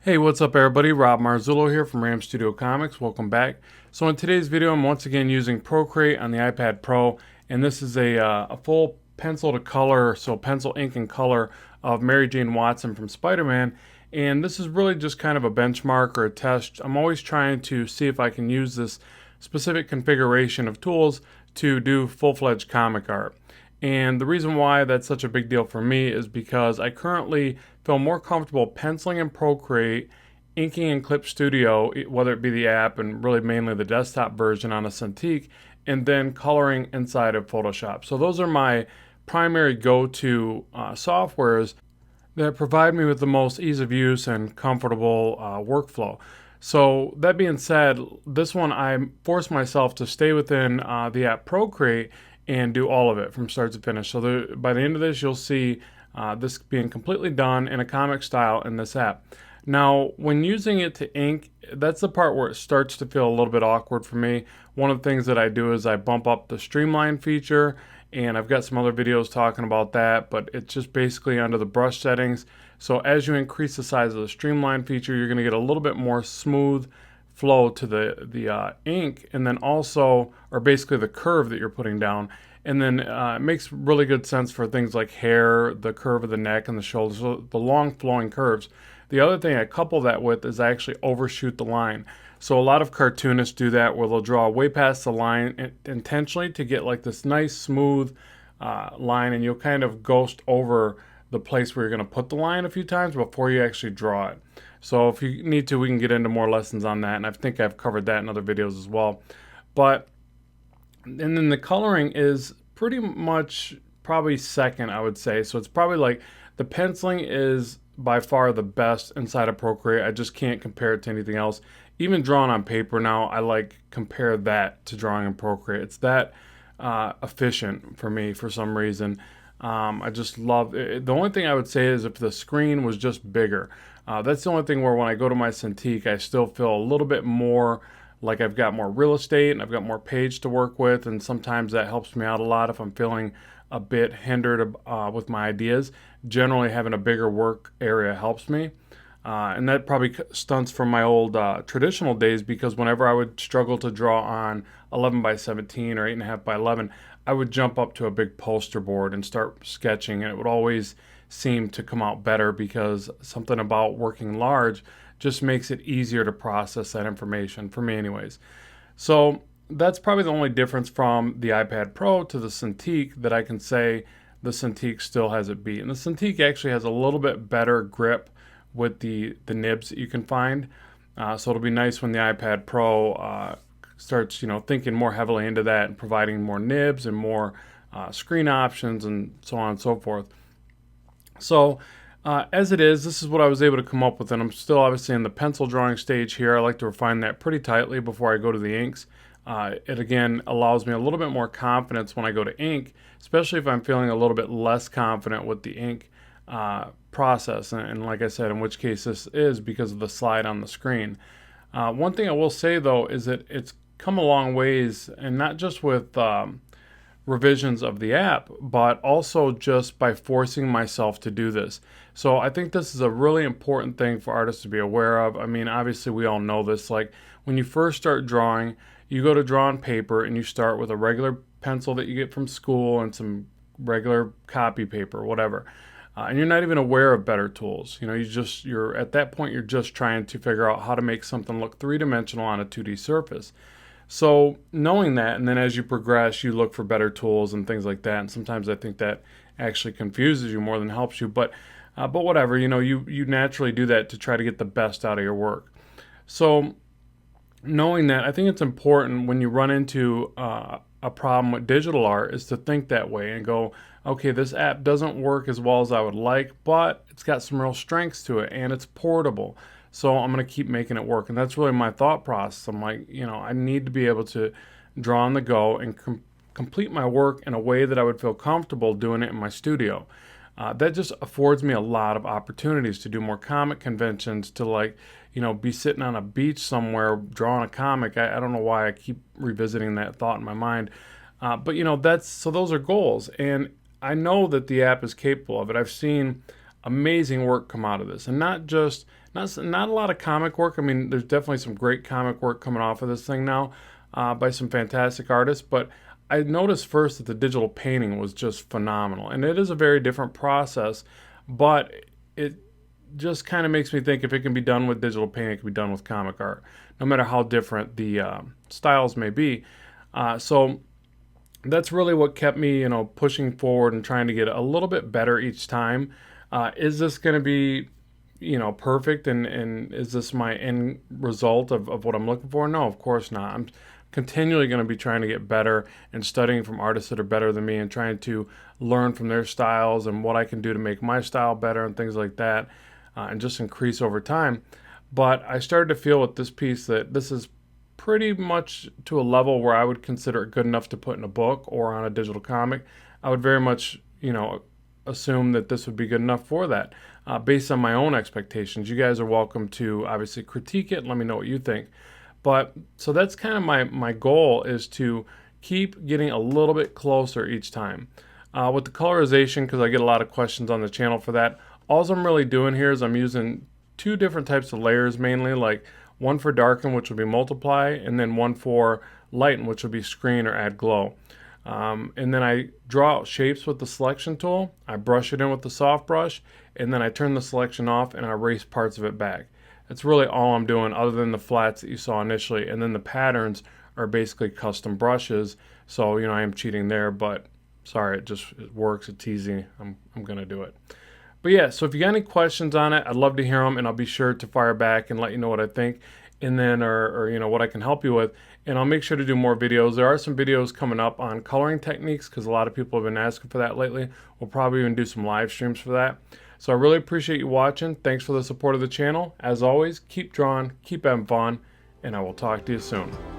Hey, what's up everybody? Rob Marzullo here from Ram Studio Comics. Welcome back. So in today's video, I'm once again using Procreate on the iPad Pro, and this is a full pencil to color, so pencil, ink, and color of Mary Jane Watson from Spider-Man. And this is really just kind of a benchmark or a test. I'm always trying to see if I can use this specific configuration of tools to do full-fledged comic art. And the reason why that's such a big deal for me is because I currently feel more comfortable penciling in Procreate, inking in Clip Studio, whether it be the app and really mainly the desktop version on a Cintiq, and then coloring inside of Photoshop. So those are my primary go-to softwares that provide me with the most ease of use and comfortable workflow. So that being said, this one I forced myself to stay within the app Procreate and do all of it from start to finish. So by the end of this, you'll see this being completely done in a comic style in this app. Now, when using it to ink, that's the part where it starts to feel a little bit awkward for me. One of the things that I do is I bump up the streamline feature, and I've got some other videos talking about that, but it's just basically under the brush settings. So as you increase the size of the streamline feature, you're going to get a little bit more smooth flow to the ink, and then also, or basically the curve that you're putting down. And then it makes really good sense for things like hair, the curve of the neck and the shoulders, so the long flowing curves. The other thing I couple that with is I actually overshoot the line. So a lot of cartoonists do that where they'll draw way past the line intentionally to get like this nice smooth line, and you'll kind of ghost over the place where you're going to put the line a few times before you actually draw it. So if you need to, we can get into more lessons on that, and I think I've covered that in other videos as well. And then the coloring is pretty much probably second, I would say. So it's probably like the penciling is by far the best inside of Procreate. I just can't compare it to anything else. Even drawing on paper now, I like compare that to drawing in Procreate. It's that efficient for me for some reason. I just love it. The only thing I would say is if the screen was just bigger. That's the only thing where when I go to my Cintiq, I still feel a little bit more like I've got more real estate and I've got more page to work with, and sometimes that helps me out a lot if I'm feeling a bit hindered with my ideas. Generally, having a bigger work area helps me. And that probably stunts from my old traditional days, because whenever I would struggle to draw on 11 by 17 or 8.5 by 11, I would jump up to a big poster board and start sketching, and it would always seem to come out better because something about working large just makes it easier to process that information, for me anyways. So that's probably the only difference from the iPad Pro to the Cintiq, that I can say the Cintiq still has it beat. And the Cintiq actually has a little bit better grip with the nibs that you can find. So it'll be nice when the iPad Pro starts, thinking more heavily into that and providing more nibs and more screen options and so on and so forth. So as it is, this is what I was able to come up with, and I'm still obviously in the pencil drawing stage here. I like to refine that pretty tightly before I go to the inks. It again allows me a little bit more confidence when I go to ink, especially if I'm feeling a little bit less confident with the ink process, and like I said, in which case this is because of the slide on the screen. One thing I will say though is that it's come a long ways, and not just with revisions of the app, but also just by forcing myself to do this. So I think this is a really important thing for artists to be aware of. I mean, obviously we all know this, like when you first start drawing, you go to draw on paper and you start with a regular pencil that you get from school and some regular copy paper, whatever. And you're not even aware of better tools. You're at that point, you're just trying to figure out how to make something look three-dimensional on a 2D surface. So knowing that, and then as you progress, you look for better tools and things like that. And sometimes I think that actually confuses you more than helps you. But whatever, you naturally do that to try to get the best out of your work. So knowing that, I think it's important when you run into a problem with digital art is to think that way and go, okay, this app doesn't work as well as I would like, but it's got some real strengths to it and it's portable. So I'm going to keep making it work. And that's really my thought process. I'm like, I need to be able to draw on the go and complete my work in a way that I would feel comfortable doing it in my studio. That just affords me a lot of opportunities to do more comic conventions, to be sitting on a beach somewhere drawing a comic. I don't know why I keep revisiting that thought in my mind. But those are goals. And I know that the app is capable of it. I've seen amazing work come out of this, and not a lot of comic work. I mean, there's definitely some great comic work coming off of this thing now by some fantastic artists, but I noticed first that the digital painting was just phenomenal, and it is a very different process, but it just kind of makes me think if it can be done with digital painting, it can be done with comic art, no matter how different the styles may be. So that's really what kept me, pushing forward and trying to get a little bit better each time. Is this going to be, perfect, and is this my end result of what I'm looking for? No, of course not. I'm continually going to be trying to get better and studying from artists that are better than me and trying to learn from their styles and what I can do to make my style better and things like that, and just increase over time. But I started to feel with this piece that this is pretty much to a level where I would consider it good enough to put in a book or on a digital comic. I would very much, assume that this would be good enough for that, based on my own expectations. You guys are welcome to obviously critique it and let me know what you think. But so that's kind of my goal, is to keep getting a little bit closer each time. With the colorization, because I get a lot of questions on the channel for that, all I'm really doing here is I'm using two different types of layers mainly, like one for darken, which will be multiply, and then one for lighten, which will be screen or add glow. And then I draw out shapes with the selection tool, I brush it in with the soft brush, and then I turn the selection off and I erase parts of it back. That's really all I'm doing, other than the flats that you saw initially, and then the patterns are basically custom brushes. So I am cheating there, but sorry, it works, it's easy, I'm gonna do it. But yeah, so if you got any questions on it, I'd love to hear them, and I'll be sure to fire back and let you know what I think, and then or what I can help you with. And I'll make sure to do more videos. There are some videos coming up on coloring techniques, because a lot of people have been asking for that lately. We'll probably even do some live streams for that. So I really appreciate you watching. Thanks for the support of the channel. As always, keep drawing, keep having fun, and I will talk to you soon.